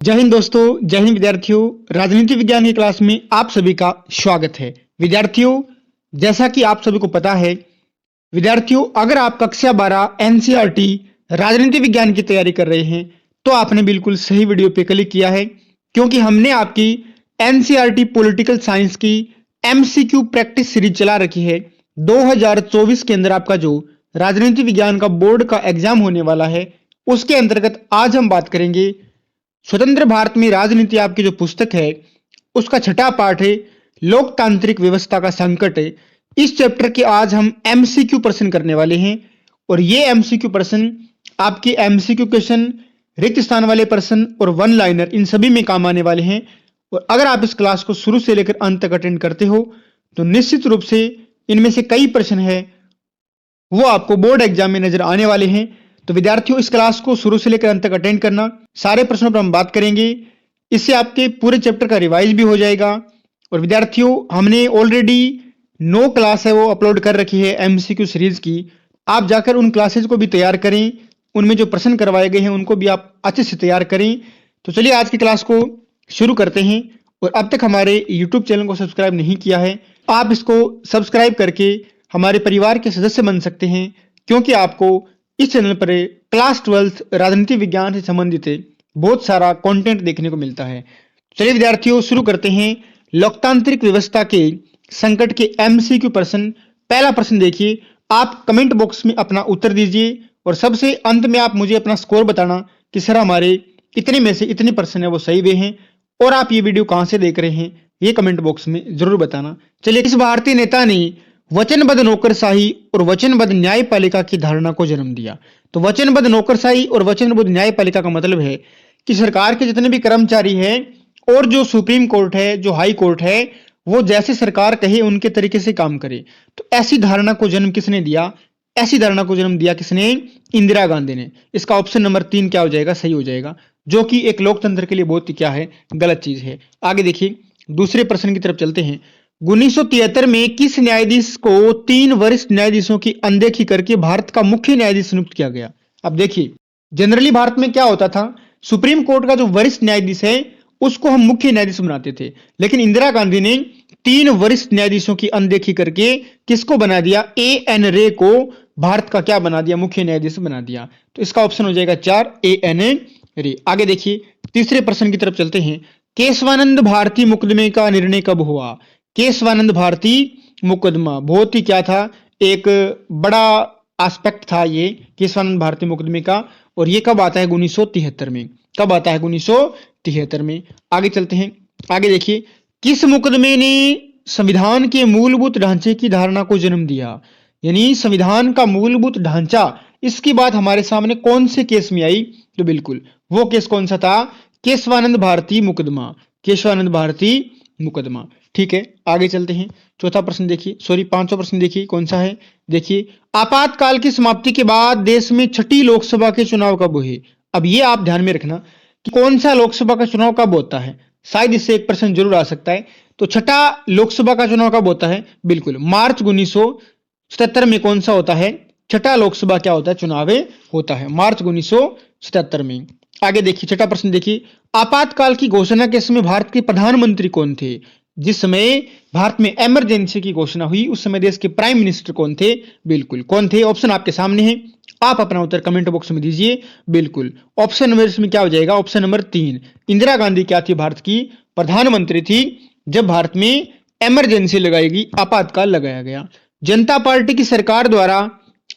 जय हिंद दोस्तों, जय हिंद विद्यार्थियों। राजनीति विज्ञान की क्लास में आप सभी का स्वागत है। विद्यार्थियों, जैसा कि आप सभी को पता है, विद्यार्थियों अगर आप कक्षा 12 एनसीईआरटी राजनीति विज्ञान की तैयारी कर रहे हैं तो आपने बिल्कुल सही वीडियो पे क्लिक किया है, क्योंकि हमने आपकी एनसीईआरटी पॉलिटिकल साइंस की एमसीक्यू प्रैक्टिस सीरीज चला रखी है। 2024 के अंदर आपका जो राजनीति विज्ञान का बोर्ड का एग्जाम होने वाला है, उसके अंतर्गत आज हम बात करेंगे स्वतंत्र भारत में राजनीति। आपकी जो पुस्तक है उसका छठा पाठ है लोकतांत्रिक व्यवस्था का संकट है। इस चैप्टर के आज हम एमसीक्यू प्रश्न करने वाले हैं और ये एमसीक्यू प्रश्न आपके एमसीक्यू क्वेश्चन, रिक्त स्थान वाले प्रश्न और वन लाइनर इन सभी में काम आने वाले हैं। और अगर आप इस क्लास को शुरू से लेकर अंत तक अटेंड करते हो तो निश्चित रूप से इनमें से कई प्रश्न है वो आपको बोर्ड एग्जाम में नजर आने वाले हैं। तो विद्यार्थियों, इस क्लास को शुरू से लेकर अंत तक अटेंड करना। सारे प्रश्नों पर हम बात करेंगे, इससे आपके पूरे चैप्टर का रिवाइज भी हो जाएगा। और विद्यार्थियों, हमने ऑलरेडी 9 क्लास है वो अपलोड कर रखी है एमसीक्यू सीरीज की। आप जाकर उन क्लासेज को भी तैयार करें, उनमें जो प्रश्न करवाए गए हैं उनको भी आप अच्छे से तैयार करें। तो चलिए आज की क्लास को शुरू करते हैं। और अब तक हमारे यूट्यूब चैनल को सब्सक्राइब नहीं किया है, आप इसको सब्सक्राइब करके हमारे परिवार के सदस्य बन सकते हैं, क्योंकि आपको इस चैनल पर क्लास 12 राजनीति विज्ञान से संबंधित बहुत सारा कंटेंट देखने को मिलता है। चलिए विद्यार्थियों, शुरू करते हैं लोकतांत्रिक व्यवस्था के संकट के एमसीक्यू प्रश्न। पहला प्रश्न देखिए, आप कमेंट बॉक्स में अपना उत्तर दीजिए और सबसे अंत में आप मुझे अपना स्कोर बताना कि सर हमारे इतने में से इतने प्रश्न है वो सही हुए हैं। और आप ये वीडियो कहां से देख रहे हैं ये कमेंट बॉक्स में जरूर बताना। चलिए, इस भारतीय नेता ने वचनबद्ध नौकरशाही और वचनबद्ध न्यायपालिका की धारणा को जन्म दिया। तो वचनबद्ध नौकरशाही और वचनबद्ध न्यायपालिका का मतलब है कि सरकार के जितने भी कर्मचारी हैं और जो सुप्रीम कोर्ट है, जो हाई कोर्ट है, वो जैसे सरकार कहे उनके तरीके से काम करे। तो ऐसी धारणा को जन्म किसने दिया? ऐसी धारणा को जन्म दिया किसने? इंदिरा गांधी ने। इसका ऑप्शन नंबर 3 क्या हो जाएगा? सही हो जाएगा, जो कि एक लोकतंत्र के लिए बहुत ही क्या है, गलत चीज है। आगे देखिए, दूसरे प्रश्न की तरफ चलते हैं। 1973 में किस न्यायाधीश को 3 वरिष्ठ न्यायाधीशों की अनदेखी करके भारत का मुख्य न्यायाधीश नियुक्त किया गया? अब देखिए, जनरली भारत में क्या होता था, सुप्रीम कोर्ट का जो वरिष्ठ न्यायाधीश है उसको हम मुख्य न्यायाधीश बनाते थे, लेकिन इंदिरा गांधी ने 3 वरिष्ठ न्यायाधीशों की अनदेखी करके किसको बना दिया? एएन रे को भारत का क्या बना दिया? मुख्य न्यायाधीश बना दिया। तो इसका ऑप्शन हो जाएगा 4, एएन रे। आगे देखिए, तीसरे प्रश्न की तरफ चलते हैं। केशवानंद भारती मुकदमे का निर्णय कब हुआ? केशवानंद भारती मुकदमा बहुत ही क्या था, एक बड़ा एस्पेक्ट था ये केशवानंद भारती मुकदमे का। और ये कब आता है? 1973 में। कब आता है? 1973 में। आगे चलते हैं, आगे देखिए, किस मुकदमे ने संविधान के मूलभूत ढांचे की धारणा को जन्म दिया? यानी संविधान का मूलभूत ढांचा, इसकी बात हमारे सामने कौन से केस में आई? तो बिल्कुल वो केस कौन सा था? केशवानंद भारती मुकदमा। केशवानंद भारती मुकदमा। ठीक है, आगे चलते हैं। चौथा प्रश्न देखिए, सॉरी पांचवा प्रश्न देखिए कौन सा है। देखिए, आपातकाल की समाप्ति के बाद देश में छठी लोकसभा के चुनाव कब हुए? अब ये आप ध्यान में रखना कि कौन सा लोकसभा का चुनाव कब होता है, शायद इससे एक प्रश्न जरूर आ सकता है। तो छठा लोकसभा का चुनाव कब होता है? बिल्कुल मार्च 1977 में। कौन सा होता है? छठा लोकसभा क्या होता है? चुनाव होता है मार्च 1977 में। आगे देखिए, छठा प्रश्न देखिए, आपातकाल की घोषणा के समय भारत के प्रधानमंत्री कौन थे? जिस समय भारत में इमरजेंसी की घोषणा हुई उस समय देश के प्राइम मिनिस्टर कौन थे? बिल्कुल कौन थे? ऑप्शन आपके सामने है, आप अपना उत्तर कमेंट बॉक्स में दीजिए। बिल्कुल ऑप्शन नंबर इसमें क्या हो जाएगा? ऑप्शन नंबर 3, इंदिरा गांधी क्या थी? भारत की प्रधानमंत्री थी जब भारत में इमरजेंसी लगाई गई, आपातकाल लगाया गया। जनता पार्टी की सरकार द्वारा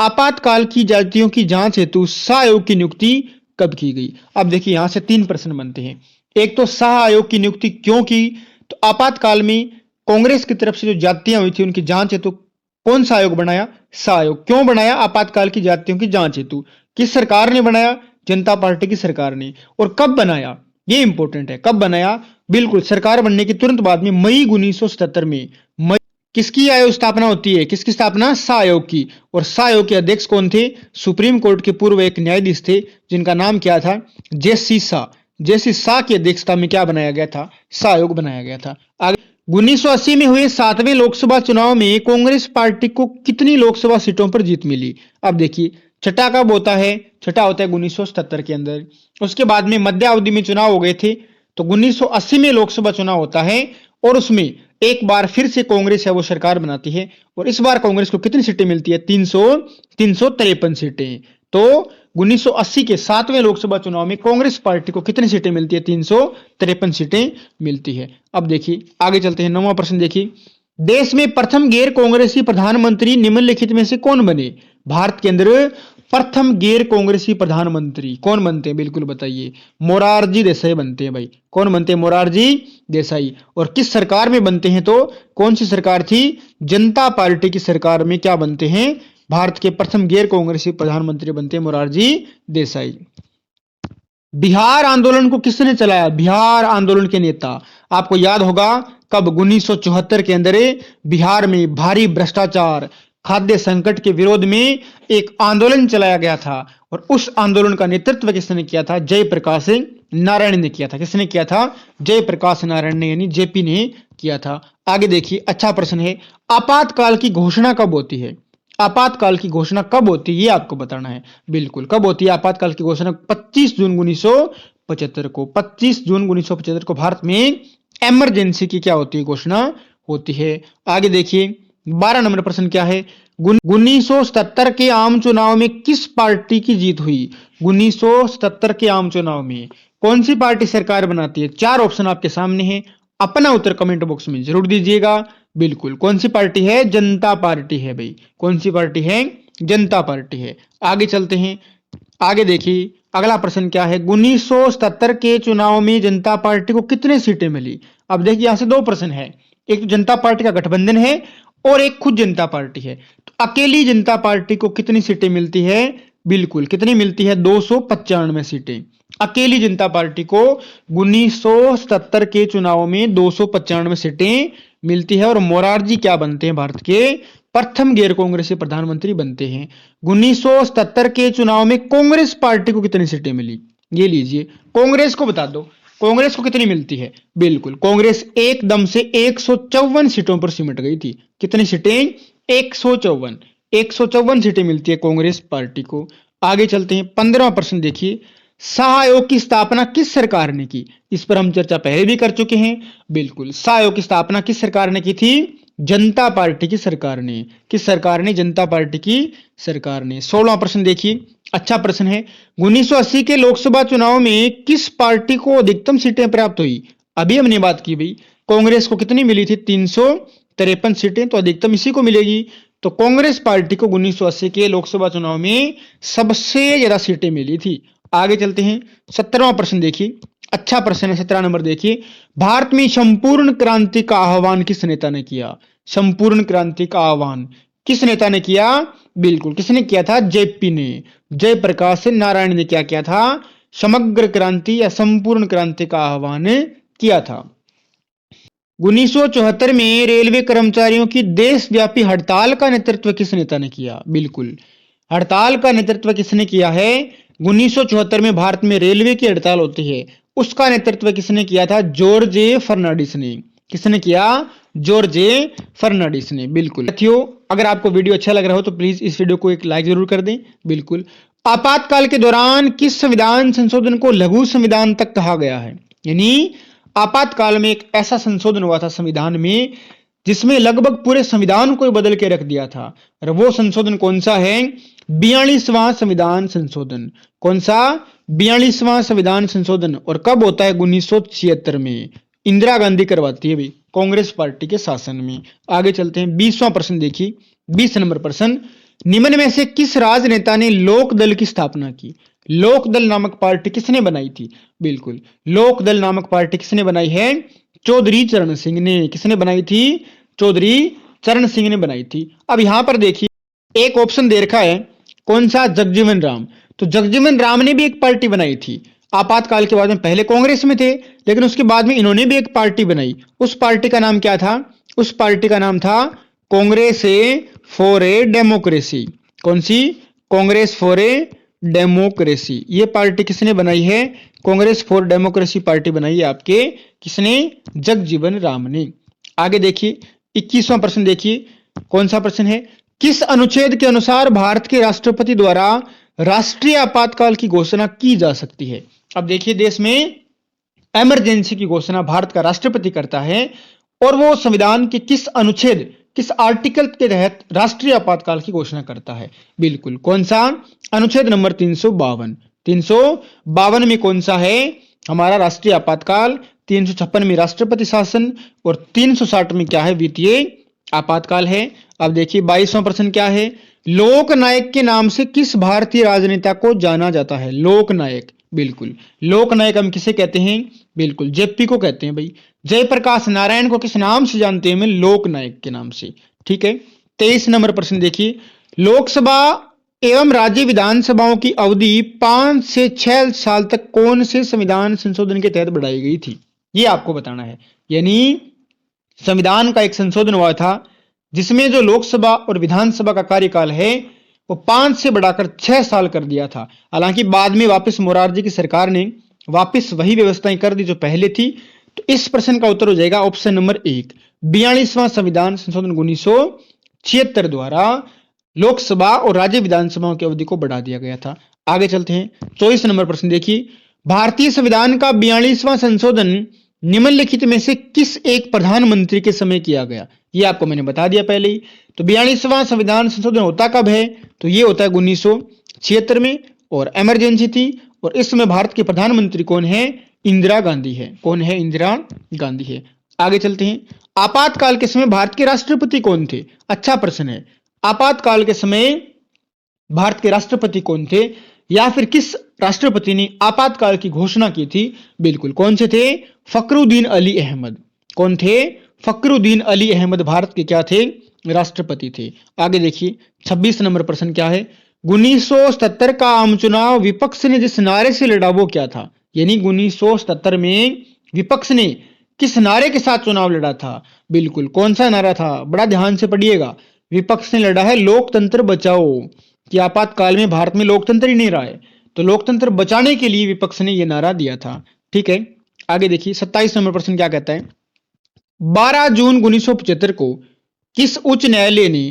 आपातकाल की जातियों की जांच हेतु शाह आयोग की नियुक्ति कब की गई? अब देखिए, यहां से 3 प्रश्न बनते हैं। एक तो शाह आयोग की नियुक्ति क्यों की? तो आपातकाल में कांग्रेस की तरफ से जो जातियां हुई थी उनकी जांच हेतु कौन सा आयोग बनाया? शाह आयोग। क्यों बनाया? आपातकाल की जातियों की जांच हेतु। किस सरकार ने बनाया? जनता पार्टी की सरकार ने। और कब बनाया? ये इंपॉर्टेंट है, कब बनाया? बिल्कुल सरकार बनने के तुरंत बाद में, मई 1977 में। मई किसकी आयोग स्थापना होती है? किसकी स्थापना? शाह आयोग की। और शाह आयोग के अध्यक्ष कौन थे? सुप्रीम कोर्ट के पूर्व एक न्यायाधीश थे जिनका नाम क्या था? जेसी शाह। जेसी शाह की अध्यक्षता में क्या बनाया गया था? शाह आयोग बनाया गया था। आगे 1980 में हुए 7वें लोकसभा चुनाव में कांग्रेस पार्टी को कितनी लोकसभा सीटों पर जीत मिली? अब देखिए, छठा कब होता है? छठा होता है 1977 के अंदर। उसके बाद में मध्य अवधि में चुनाव हो गए थे, तो 1980 में लोकसभा चुनाव होता है और उसमें एक बार फिर से कांग्रेस है वो सरकार बनाती है और इस बार कांग्रेस को कितनी सीटें मिलती है? 353 सीटें। तो 1980 के 7वें लोकसभा चुनाव में कांग्रेस पार्टी को कितनी सीटें मिलती है? 353 सीटें मिलती है। अब देखिए आगे चलते हैं, 9वां प्रश्न देखिए, देश में प्रथम गैर कांग्रेसी प्रधानमंत्री निम्नलिखित में से कौन बने? भारत के अंदर प्रथम गैर कांग्रेसी प्रधानमंत्री कौन बनते हैं? बिल्कुल बताइए। मोरारजी देसाई बनते हैं भाई। कौन बनते हैं? मोरारजी देसाई। और किस सरकार में बनते हैं? तो कौन सी सरकार थी? जनता पार्टी की सरकार में क्या बनते हैं? भारत के प्रथम गैर कांग्रेसी प्रधानमंत्री बनते हैं मोरारजी देसाई। बिहार आंदोलन को किसने चलाया? बिहार आंदोलन के नेता आपको याद होगा कब? 1974 के अंदर बिहार में भारी भ्रष्टाचार, खाद्य संकट के विरोध में एक आंदोलन चलाया गया था और उस आंदोलन का नेतृत्व किसने किया था? जयप्रकाश नारायण ने किया था। किसने किया था? जयप्रकाश नारायण ने, यानी जेपी ने किया था। आगे देखिए, अच्छा प्रश्न है, आपातकाल की घोषणा कब होती है? आपातकाल की घोषणा कब होती है ये आपको बताना है। बिल्कुल, कब होती है आपातकाल की घोषणा? 25 जून 1975 को। 25 जून 1975 को भारत में इमरजेंसी की क्या होती है? घोषणा होती है। आगे देखिए 12 नंबर प्रश्न क्या है? 1977 के आम चुनाव में किस पार्टी की जीत हुई? 1977 के आम चुनाव में कौन सी पार्टी सरकार बनाती है? 4 ऑप्शन आपके सामने हैं, अपना उत्तर कमेंट बॉक्स में जरूर दीजिएगा। बिल्कुल, कौन सी पार्टी है? जनता पार्टी है भाई। कौन सी पार्टी है? जनता पार्टी है। आगे चलते हैं, आगे देखिए अगला प्रश्न क्या है? 1977 के चुनाव में जनता पार्टी को कितने सीटें मिली? अब देखिए यहां से 2 प्रश्न है, एक तो जनता पार्टी का गठबंधन है और एक खुद जनता पार्टी है। तो अकेली जनता पार्टी को कितनी सीटें मिलती है? बिल्कुल, कितनी मिलती है? 295 सीटें। अकेली जनता पार्टी को 1977 के चुनाव में 295 सीटें मिलती है और मोरारजी क्या बनते हैं? भारत के प्रथम गैर कांग्रेसी प्रधानमंत्री बनते हैं। 1977 के चुनाव में कांग्रेस पार्टी को कितनी सीटें मिली? ये लीजिए, कांग्रेस को बता दो, कांग्रेस को कितनी मिलती है? बिल्कुल, कांग्रेस एकदम से 154 सीटों पर सिमट गई थी। कितनी सीटें? 154। 154 सीटें मिलती है कांग्रेस पार्टी को। आगे चलते हैं, 15वां प्रश्न देखिए, शाह आयोग की स्थापना किस सरकार ने की? इस पर हम चर्चा पहले भी कर चुके हैं। बिल्कुल, शाह आयोग की स्थापना किस सरकार ने की थी? जनता पार्टी की सरकार ने। किस सरकार ने? जनता पार्टी की सरकार ने। 16वां प्रश्न देखिए, अच्छा प्रश्न है, 1980 के लोकसभा चुनाव में किस पार्टी को अधिकतम सीटें प्राप्त हुई? अभी हमने बात की भाई, कांग्रेस को कितनी मिली थी? 353 सीटें, तो अधिकतम इसी को मिलेगी। तो कांग्रेस पार्टी को 1980 के लोकसभा चुनाव में सबसे ज्यादा सीटें मिली थी। आगे चलते हैं, 17वां प्रश्न देखिए, अच्छा प्रश्न है। 17 नंबर देखिए, भारत में संपूर्ण क्रांति का आह्वान किस नेता ने किया? संपूर्ण क्रांति का आह्वान किस नेता ने किया? बिल्कुल, किसने किया था? जेपी ने, जयप्रकाश नारायण ने क्या किया था? समग्र क्रांति या संपूर्ण क्रांति का आह्वान किया था। 1974 में रेलवे कर्मचारियों की देशव्यापी हड़ताल का नेतृत्व किस नेता ने किया? बिल्कुल, हड़ताल का नेतृत्व किसने किया है? 1974 में भारत में रेलवे की हड़ताल होती है, उसका नेतृत्व किसने किया था? जॉर्ज फर्नांडिस ने। किसने किया? जॉर्ज फर्नांडिस ने। बिल्कुल साथियों, अगर आपको वीडियो अच्छा लग रहा हो तो प्लीज इस वीडियो को एक लाइक जरूर कर दें। बिल्कुल, आपातकाल के दौरान किस संविधान संशोधन को लघु संविधान तक कहा गया है? यानी आपातकाल में एक ऐसा संशोधन हुआ था संविधान में जिसमें लगभग पूरे संविधान को बदल के रख दिया था, और वो संशोधन कौन सा है? 42वां संविधान संशोधन। कौन सा? 42वां संविधान संशोधन। और कब होता है? 1976 में। इंदिरा गांधी करवाती है भी, कांग्रेस पार्टी के शासन में। आगे चलते हैं, 20वां प्रश्न देखिए, 20 नंबर प्रश्न, निम्न में से किस राजनेता ने लोक दल की स्थापना की? लोक दल नामक पार्टी किसने बनाई थी? बिल्कुल, लोक दल नामक पार्टी किसने बनाई है? चौधरी चरण सिंह ने। किसने बनाई थी? चौधरी चरण सिंह ने बनाई थी। अब यहां पर देखिए, एक ऑप्शन दे रखा है, कौन सा? जगजीवन राम। तो जगजीवन राम ने भी एक पार्टी बनाई थी आपातकाल के बाद में। पहले कांग्रेस में थे, लेकिन उसके बाद में इन्होंने भी एक पार्टी बनाई। उस पार्टी का नाम क्या था? उस पार्टी का नाम था कांग्रेस फॉर ए डेमोक्रेसी। कौन सी? Congress for a democracy. ये पार्टी किसने बनाई है? कांग्रेस फॉर डेमोक्रेसी पार्टी बनाई है आपके किसने? जगजीवन राम ने। आगे देखिए, 21वां प्रश्न देखिए, कौन सा प्रश्न है? किस अनुच्छेद के अनुसार भारत के राष्ट्रपति द्वारा राष्ट्रीय आपातकाल की घोषणा की जा सकती है? अब देखिए, देश में इमरजेंसी की घोषणा भारत का राष्ट्रपति करता है और वो संविधान के किस अनुच्छेद, किस आर्टिकल के तहत राष्ट्रीय आपातकाल की घोषणा करता है? बिल्कुल, कौन सा? अनुच्छेद नंबर 352। 352 में कौन सा है हमारा राष्ट्रीय आपातकाल? 356 में राष्ट्रपति शासन और 360 में क्या है? वित्तीय आपातकाल है। अब देखिए 22वां प्रश्न क्या है? लोकनायक के नाम से किस भारतीय राजनेता को जाना जाता है? लोकनायक, बिल्कुल, लोकनायक हम किसे कहते हैं? बिल्कुल, जेपी को कहते हैं भाई। जयप्रकाश नारायण को किस नाम से जानते हैं? मैं लोकनायक के नाम से। ठीक है। 23 नंबर प्रश्न देखिए, लोकसभा एवं राज्य विधानसभाओं की अवधि 5 से 6 साल तक कौन से संविधान संशोधन के तहत बढ़ाई गई थी? ये आपको बताना है। यानी संविधान का एक संशोधन हुआ था जिसमें जो लोकसभा और विधानसभा का कार्यकाल है वो 5 से बढ़ाकर 6 साल कर दिया था। हालांकि बाद में वापस मोरारजी की सरकार ने वापस वही व्यवस्थाएं कर दी जो पहले थी। तो इस प्रश्न का उत्तर हो जाएगा ऑप्शन नंबर 1, 42वां संविधान संशोधन 1976 द्वारा लोकसभा और राज्य विधानसभाओं की अवधि को बढ़ा दिया गया था। आगे चलते हैं। 24 नंबर प्रश्न देखिए, भारतीय संविधान का 42वां संशोधन निम्नलिखित में से किस एक प्रधानमंत्री के समय किया गया? ये आपको मैंने बता दिया पहले ही। तो 42वां संविधान संशोधन होता कब है? तो ये होता है 1976 में और इमरजेंसी थी। और इस समय भारत के प्रधानमंत्री कौन है? इंदिरा गांधी है। कौन है? इंदिरा गांधी है। आगे चलते हैं। आपातकाल के समय भारत के राष्ट्रपति कौन थे? अच्छा प्रश्न है। आपातकाल के समय भारत के राष्ट्रपति कौन थे या फिर किस राष्ट्रपति ने आपातकाल की घोषणा की थी? बिल्कुल, कौन से थे? फखरुद्दीन अली अहमद। कौन थे? फखरुद्दीन अली अहमद भारत के क्या थे? राष्ट्रपति थे। आगे देखिए 26 नंबर प्रश्न क्या है? 1977 का आम चुनाव विपक्ष ने जिस नारे से लड़ा वो क्या था? यानी 1977 में विपक्ष ने किस नारे के साथ चुनाव लड़ा था? बिल्कुल, कौन सा नारा था? बड़ा ध्यान से पढ़िएगा। विपक्ष ने लड़ा है लोकतंत्र बचाओ, कि आपातकाल में भारत में लोकतंत्र ही नहीं रहा है, तो लोकतंत्र बचाने के लिए विपक्ष ने यह नारा दिया था। ठीक है। आगे देखिए 27 नंबर प्रश्न क्या कहता है? 12 जून 1975 को किस उच्च न्यायालय ने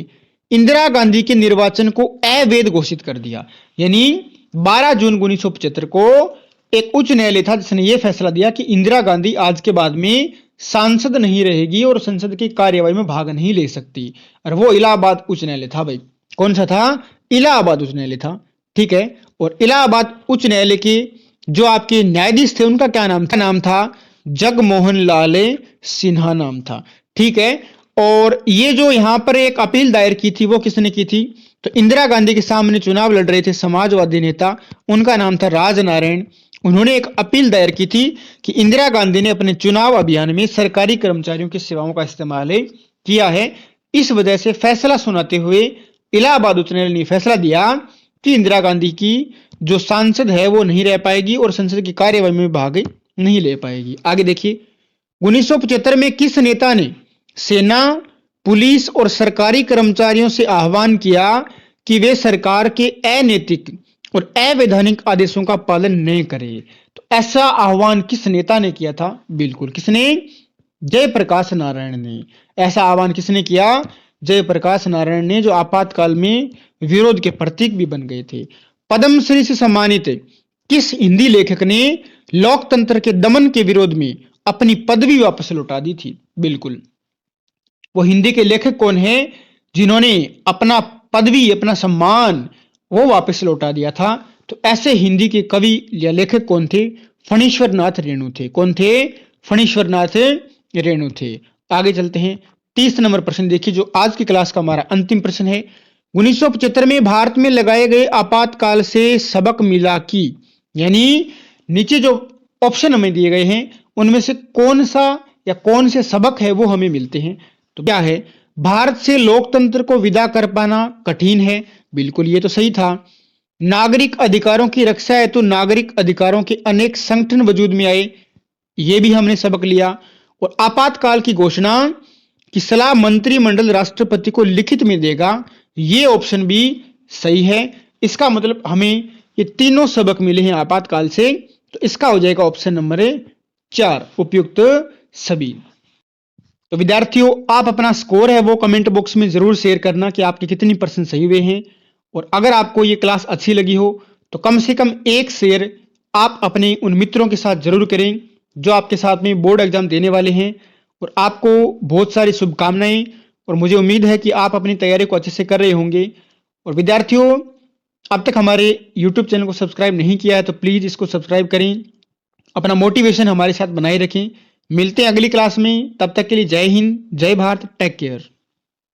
इंदिरा गांधी के निर्वाचन को अवैध घोषित कर दिया? यानी 12 जून 1975 को एक उच्च न्यायालय था जिसने यह फैसला दिया कि इंदिरा गांधी आज के बाद में सांसद नहीं रहेगी और संसद की कार्यवाही में भाग नहीं ले सकती। और वो इलाहाबाद उच्च न्यायालय था भाई। कौन सा था? इलाहाबाद उच्च न्यायालय था। ठीक है। और इलाहाबाद उच्च न्यायालय के जो आपके न्यायाधीश थे उनका क्या नाम था? नाम था जगमोहन लाल सिन्हा नाम था। ठीक है। और ये जो यहां पर एक अपील दायर की थी वो किसने की थी? तो इंदिरा गांधी के सामने चुनाव लड़ रहे थे समाजवादी नेता, उनका नाम था राजनारायण। उन्होंने एक अपील दायर की थी कि इंदिरा गांधी ने अपने चुनाव अभियान में सरकारी कर्मचारियों की सेवाओं का इस्तेमाल किया है। इस वजह से फैसला सुनाते हुए इलाहाबाद उच्च न्यायालय ने फैसला दिया कि इंदिरा गांधी की जो सांसद है वो नहीं रह पाएगी और संसद की कार्यवाही में भाग नहीं ले पाएगी। आगे देखिए 1975 में किस नेता ने सेना, पुलिस और सरकारी कर्मचारियों से आह्वान किया कि वे सरकार के अनैतिक और अवैधानिक आदेशों का पालन नहीं करें? तो ऐसा आह्वान किस नेता ने किया था? बिल्कुल, किसने? जयप्रकाश नारायण ने। ऐसा आह्वान किसने किया? जयप्रकाश नारायण ने, जो आपातकाल में विरोध के प्रतीक भी बन गए थे। पद्मश्री से सम्मानित किस हिंदी लेखक ने लोकतंत्र के दमन के विरोध में अपनी पदवी वापस लौटा दी थी? बिल्कुल, वो हिंदी के लेखक कौन है जिन्होंने अपना पदवी, अपना सम्मान वो वापस लौटा दिया था? तो ऐसे हिंदी के कवि या लेखक कौन थे? फणीश्वर नाथ रेणु थे। कौन थे? फणीश्वर नाथ रेणु थे। आगे चलते हैं। 30 नंबर प्रश्न देखिए, जो आज की क्लास का हमारा अंतिम प्रश्न है। 1975 में भारत में लगाए गए आपातकाल से सबक मिला कि, यानी नीचे जो ऑप्शन हमें दिए गए हैं उनमें से कौन सा या कौन से सबक है वो हमें मिलते हैं? तो क्या है? भारत से लोकतंत्र को विदा कर पाना कठिन है। बिल्कुल, ये तो सही था। नागरिक अधिकारों की रक्षा है तो नागरिक अधिकारों के अनेक संगठन वजूद में आए, ये भी हमने सबक लिया। और आपातकाल की घोषणा की सलाह मंत्रिमंडल राष्ट्रपति को लिखित में देगा, ये ऑप्शन भी सही है। इसका मतलब हमें ये तीनों सबक मिले हैं आपातकाल से, तो इसका हो जाएगा ऑप्शन नंबर 4, उपयुक्त सभी। तो विद्यार्थियों, आप अपना स्कोर है वो कमेंट बॉक्स में जरूर शेयर करना कि आपके कितनी % सही हुए हैं। और अगर आपको ये क्लास अच्छी लगी हो तो कम से कम एक शेयर आप अपने उन मित्रों के साथ जरूर करें जो आपके साथ में बोर्ड एग्जाम देने वाले हैं। और आपको बहुत सारी शुभकामनाएं और मुझे उम्मीद है कि आप अपनी तैयारी को अच्छे से कर रहे होंगे। और विद्यार्थियों, अब तक हमारे YouTube चैनल को सब्सक्राइब नहीं किया है तो प्लीज़ इसको सब्सक्राइब करें, अपना मोटिवेशन हमारे साथ बनाए रखें। मिलते हैं अगली क्लास में, तब तक के लिए जय हिंद, जय भारत, टेक केयर।